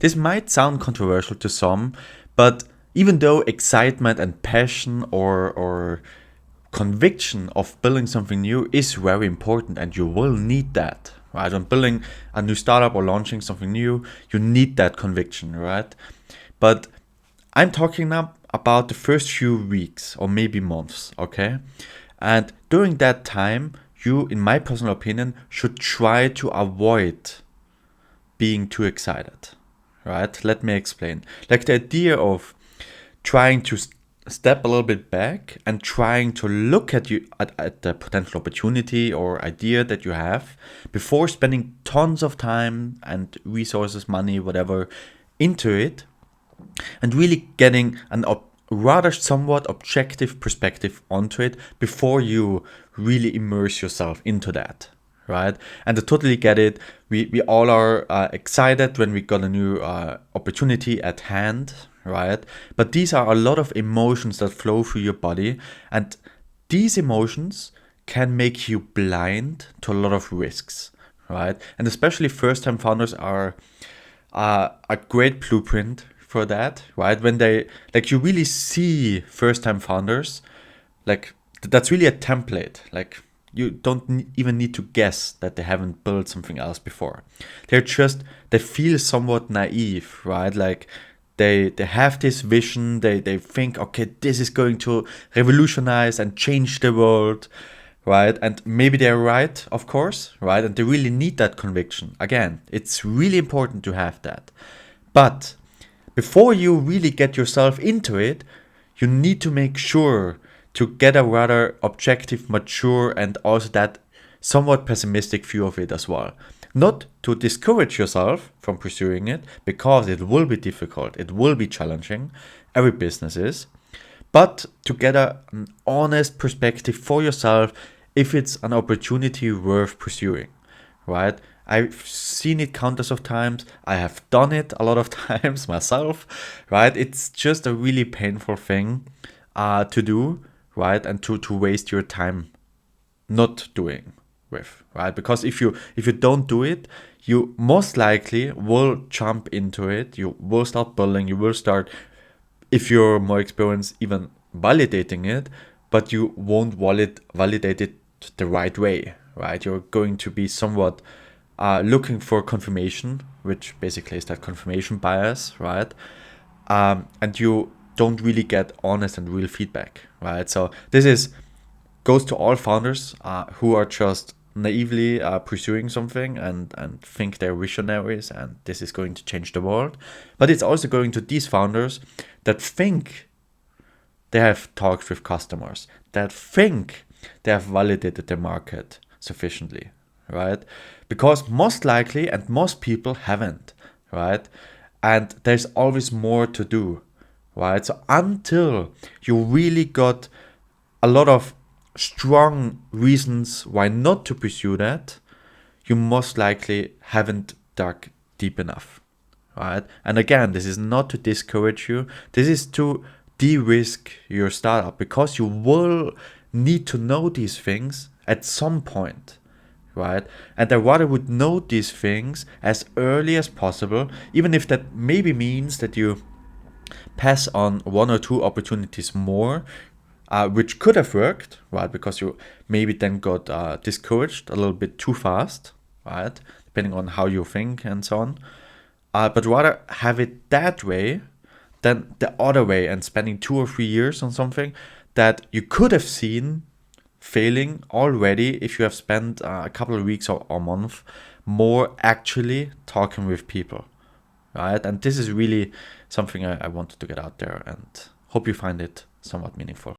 This might sound controversial to some, but even though excitement and passion or conviction of building something new is very important and you will need that, right? When building a new startup or launching something new, you need that conviction, right? But I'm talking now about the first few weeks or maybe months, okay? And during that time, you, in my personal opinion, should try to avoid being too excited, right? Let me explain. Like the idea of trying to step a little bit back and trying to look at at the potential opportunity or idea that you have before spending tons of time and resources, money, whatever, into it, and really getting an rather somewhat objective perspective onto it before you really immerse yourself into that, right? And I totally get it. We all are excited when we got a new opportunity at hand, right? But these are a lot of emotions that flow through your body, and these emotions can make you blind to a lot of risks, right? And especially first-time founders are a great blueprint for that, right? When they, like, you really see first-time founders, like that's really a template. Like you don't even need to guess that they haven't built something else before. They feel somewhat naive, right? Like they have this vision, they think, okay, this is going to revolutionize and change the world, right? And maybe they're right, of course, right? And they really need that conviction. Again, it's really important to have that. But before you really get yourself into it, you need to make sure to get a rather objective, mature, and also that somewhat pessimistic view of it as well. Not to discourage yourself from pursuing it, because it will be difficult, it will be challenging, every business is, but to get an honest perspective for yourself if it's an opportunity worth pursuing, right? I've seen it countless of times. I have done it a lot of times myself, right? It's just a really painful thing to do, right? And to waste your time not doing with, right? Because if you don't do it, you most likely will jump into it. You will start building. You will start, if you're more experienced, even validating it, but you won't validate it the right way, right? You're going to be somewhat looking for confirmation, which basically is that confirmation bias, right? And you don't really get honest and real feedback, right? So this is goes to all founders who are just naively pursuing something and think they're visionaries and this is going to change the world. But it's also going to these founders that think they have talked with customers, that think they have validated the market sufficiently, right? Because most likely, and most people haven't, right? And there's always more to do, right? So until you really got a lot of strong reasons why not to pursue that, you most likely haven't dug deep enough, right? And again, this is not to discourage you. This is to de-risk your startup, because you will need to know these things at some point, right? And I rather would know these things as early as possible, even if that maybe means that you pass on one or two opportunities more, which could have worked, right? Because you maybe then got discouraged a little bit too fast, right? Depending on how you think and so on. But rather have it that way than the other way and spending 2 or 3 years on something that you could have seen failing already if you have spent a couple of weeks or month more actually talking with people, right? And this is really something I wanted to get out there and hope you find it somewhat meaningful.